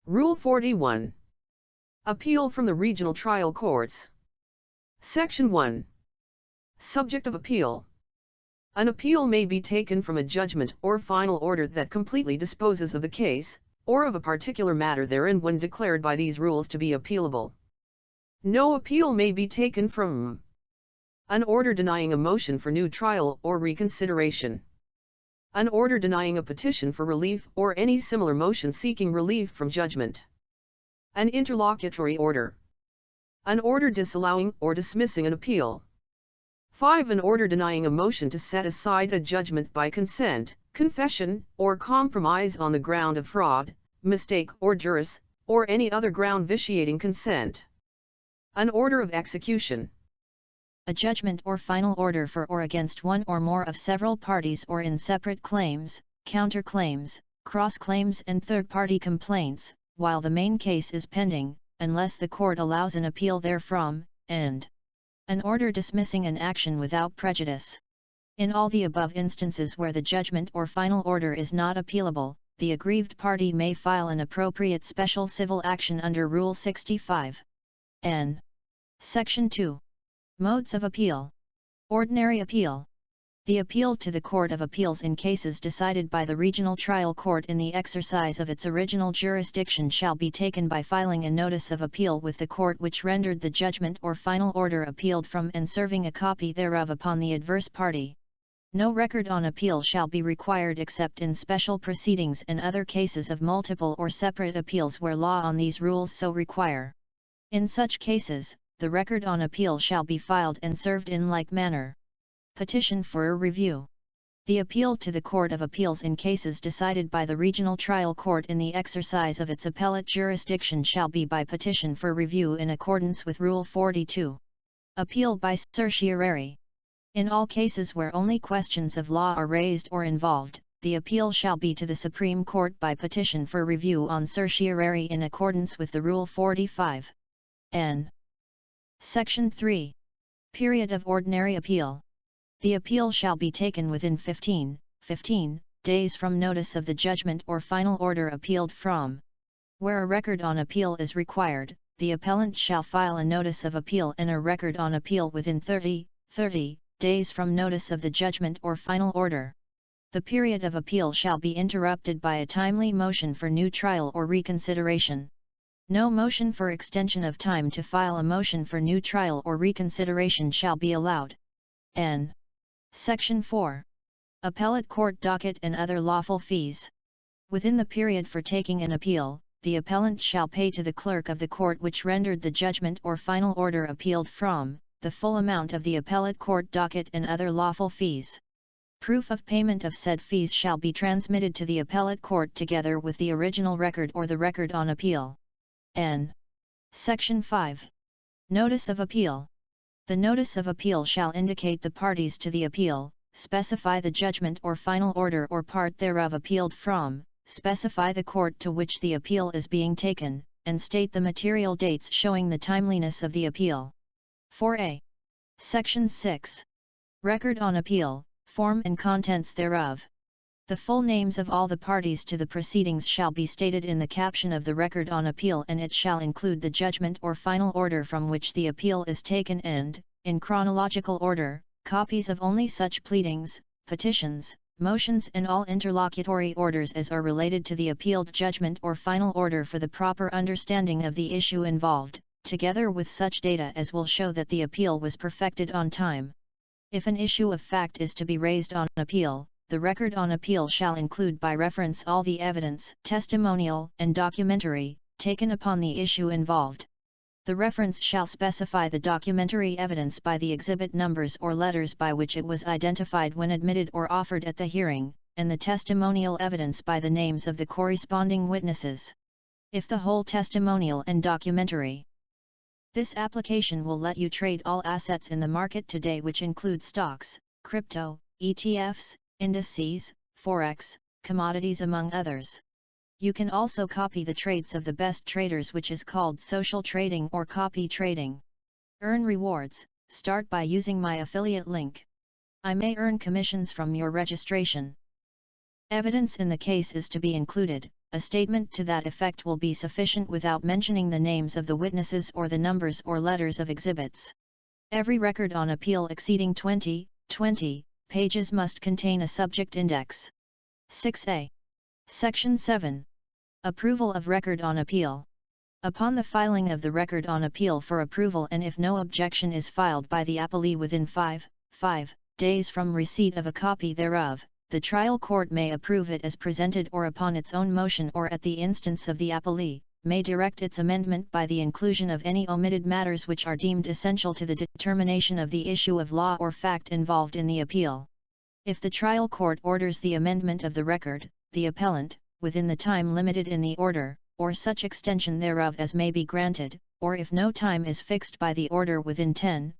Rule 41. Appeal from the regional trial courts. Section 1. Subject of appeal. An appeal may be taken from a judgment or final order that completely disposes of the case, or of a particular matter therein when declared by these rules to be appealable. No appeal may be taken from an order denying a motion for new trial or reconsideration, an order denying a petition for relief or any similar motion seeking relief from judgment, an interlocutory order, an order disallowing or dismissing an appeal. 5. An order denying a motion to set aside a judgment by consent, confession, or compromise on the ground of fraud, mistake or juris, or any other ground vitiating consent. An order of execution. A judgment or final order for or against one or more of several parties or in separate claims, counterclaims, cross-claims and third-party complaints, while the main case is pending, unless the court allows an appeal therefrom, and an order dismissing an action without prejudice. In all the above instances where the judgment or final order is not appealable, the aggrieved party may file an appropriate special civil action under Rule 65. N. Section 2. Modes of appeal. Ordinary appeal. The appeal to the Court of Appeals in cases decided by the regional trial court in the exercise of its original jurisdiction shall be taken by filing a notice of appeal with the court which rendered the judgment or final order appealed from and serving a copy thereof upon the adverse party. No record on appeal shall be required except in special proceedings and other cases of multiple or separate appeals where law on these rules so require. In such cases, the record on appeal shall be filed and served in like manner. Petition for a review. The appeal to the Court of Appeals in cases decided by the regional trial court in the exercise of its appellate jurisdiction shall be by petition for review in accordance with Rule 42. Appeal by certiorari. In all cases where only questions of law are raised or involved, the appeal shall be to the Supreme Court by petition for review on certiorari in accordance with the Rule 45. N. Section 3. Period of ordinary appeal. The appeal shall be taken within 15 days from notice of the judgment or final order appealed from. Where a record on appeal is required, the appellant shall file a notice of appeal and a record on appeal within 30 days from notice of the judgment or final order. The period of appeal shall be interrupted by a timely motion for new trial or reconsideration. No motion for extension of time to file a motion for new trial or reconsideration shall be allowed. N. Section 4. Appellate court docket and other lawful fees. Within the period for taking an appeal, the appellant shall pay to the clerk of the court which rendered the judgment or final order appealed from, the full amount of the appellate court docket and other lawful fees. Proof of payment of said fees shall be transmitted to the appellate court together with the original record or the record on appeal. N. Section 5. Notice of appeal. The notice of appeal shall indicate the parties to the appeal, specify the judgment or final order or part thereof appealed from, specify the court to which the appeal is being taken, and state the material dates showing the timeliness of the appeal. 4a. Section 6. Record on appeal, form and contents thereof. The full names of all the parties to the proceedings shall be stated in the caption of the record on appeal, and it shall include the judgment or final order from which the appeal is taken and, in chronological order, copies of only such pleadings, petitions, motions and all interlocutory orders as are related to the appealed judgment or final order for the proper understanding of the issue involved, together with such data as will show that the appeal was perfected on time. If an issue of fact is to be raised on appeal, the record on appeal shall include by reference all the evidence, testimonial and documentary, taken upon the issue involved. The reference shall specify the documentary evidence by the exhibit numbers or letters by which it was identified when admitted or offered at the hearing, and the testimonial evidence by the names of the corresponding witnesses. If the whole testimonial and documentary. This application will let you trade all assets in the market today, which include stocks, crypto, ETFs, indices, forex, commodities among others. You can also copy the trades of the best traders, which is called social trading or copy trading. Earn rewards. Start by using my affiliate link. I may earn commissions from your registration. Evidence in the case is to be included. A statement to that effect will be sufficient without mentioning the names of the witnesses or the numbers or letters of exhibits. Every record on appeal exceeding 20 pages must contain a subject index. 6a. Section 7. Approval of record on appeal. Upon the filing of the record on appeal for approval, and if no objection is filed by the appellee within 5 days from receipt of a copy thereof, the trial court may approve it as presented or upon its own motion or at the instance of the appellee, may direct its amendment by the inclusion of any omitted matters which are deemed essential to the determination of the issue of law or fact involved in the appeal. If the trial court orders the amendment of the record, the appellant, within the time limited in the order, or such extension thereof as may be granted, or if no time is fixed by the order within 10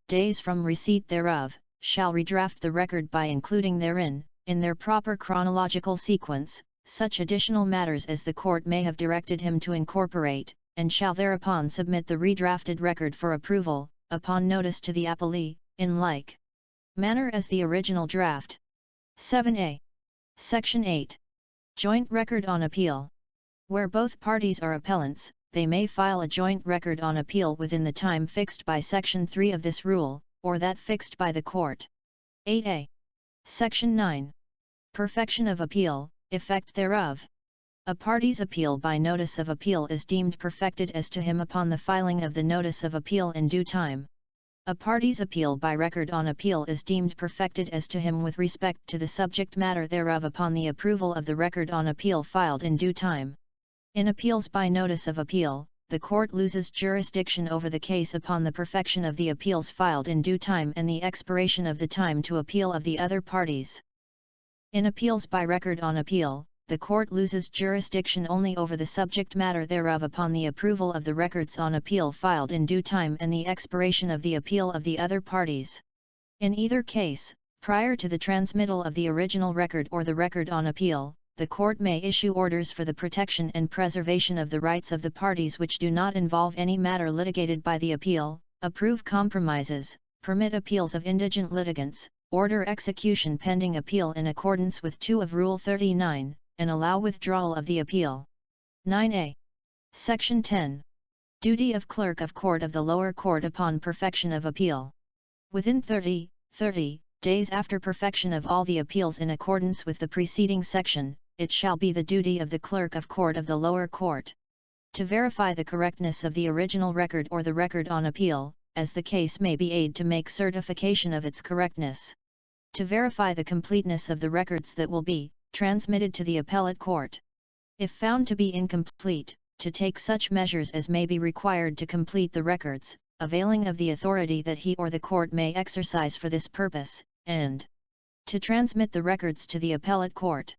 days from receipt thereof, shall redraft the record by including therein, in their proper chronological sequence, such additional matters as the court may have directed him to incorporate, and shall thereupon submit the redrafted record for approval, upon notice to the appellee, in like manner as the original draft. 7a. Section 8. Joint record on appeal. Where both parties are appellants, they may file a joint record on appeal within the time fixed by Section 3 of this rule, or that fixed by the court. 8a. Section 9. Perfection of appeal, effect thereof. A party's appeal by notice of appeal is deemed perfected as to him upon the filing of the notice of appeal in due time. A party's appeal by record on appeal is deemed perfected as to him with respect to the subject matter thereof upon the approval of the record on appeal filed in due time. In appeals by notice of appeal, the court loses jurisdiction over the case upon the perfection of the appeals filed in due time and the expiration of the time to appeal of the other parties. In appeals by record on appeal, the court loses jurisdiction only over the subject matter thereof upon the approval of the records on appeal filed in due time and the expiration of the appeal of the other parties. In either case, prior to the transmittal of the original record or the record on appeal, the court may issue orders for the protection and preservation of the rights of the parties which do not involve any matter litigated by the appeal, approve compromises, permit appeals of indigent litigants, order execution pending appeal in accordance with 2 of Rule 39, and allow withdrawal of the appeal. 9a. Section 10. Duty of Clerk of Court of the lower court upon perfection of appeal. Within 30 days after perfection of all the appeals in accordance with the preceding section, it shall be the duty of the Clerk of Court of the lower court to verify the correctness of the original record or the record on appeal, as the case may be to make certification of its correctness. To verify the completeness of the records that will be transmitted to the appellate court. If found to be incomplete, to take such measures as may be required to complete the records, availing of the authority that he or the court may exercise for this purpose, and to transmit the records to the appellate court.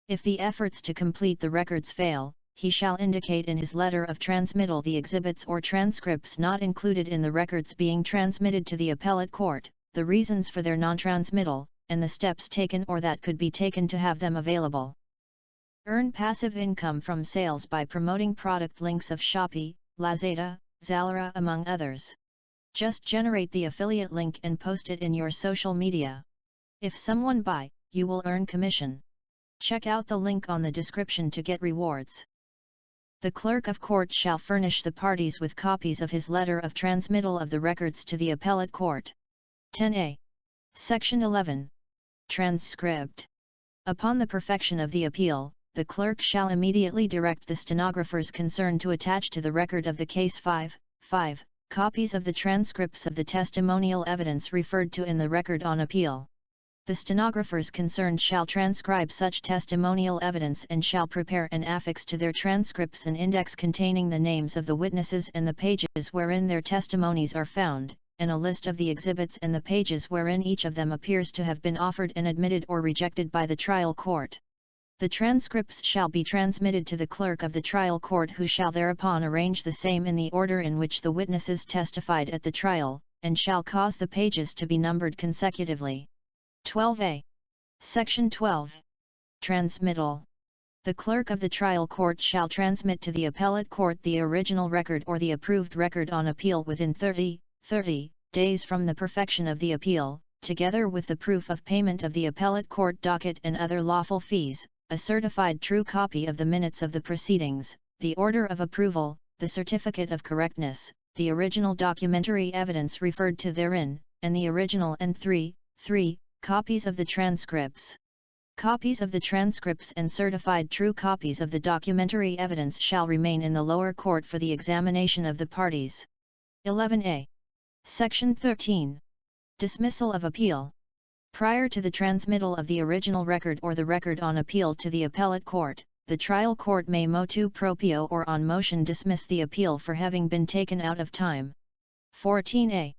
If the efforts to complete the records fail, he shall indicate in his letter of transmittal the exhibits or transcripts not included in the records being transmitted to the appellate court, the reasons for their non-transmittal, and the steps taken or that could be taken to have them available. Earn passive income from sales by promoting product links of Shopee, Lazada, Zalora among others. Just generate the affiliate link and post it in your social media. If someone buy, you will earn commission. Check out the link on the description to get rewards. The Clerk of Court shall furnish the parties with copies of his letter of transmittal of the records to the appellate court. 10a. Section 11. Transcript. Upon the perfection of the appeal, the clerk shall immediately direct the stenographers concerned to attach to the record of the case 5 copies of the transcripts of the testimonial evidence referred to in the record on appeal. The stenographers concerned shall transcribe such testimonial evidence and shall prepare and affix to their transcripts an index containing the names of the witnesses and the pages wherein their testimonies are found, and a list of the exhibits and the pages wherein each of them appears to have been offered and admitted or rejected by the trial court. The transcripts shall be transmitted to the clerk of the trial court, who shall thereupon arrange the same in the order in which the witnesses testified at the trial, and shall cause the pages to be numbered consecutively. 12a. Section 12. Transmittal. The clerk of the trial court shall transmit to the appellate court the original record or the approved record on appeal within 30 days from the perfection of the appeal, together with the proof of payment of the appellate court docket and other lawful fees, a certified true copy of the minutes of the proceedings, the order of approval, the certificate of correctness, the original documentary evidence referred to therein, and the original and 3 copies of the transcripts. Copies of the transcripts and certified true copies of the documentary evidence shall remain in the lower court for the examination of the parties. 11a. Section 13. Dismissal of appeal. Prior to the transmittal of the original record or the record on appeal to the appellate court, the trial court may motu proprio or on motion dismiss the appeal for having been taken out of time. 14a.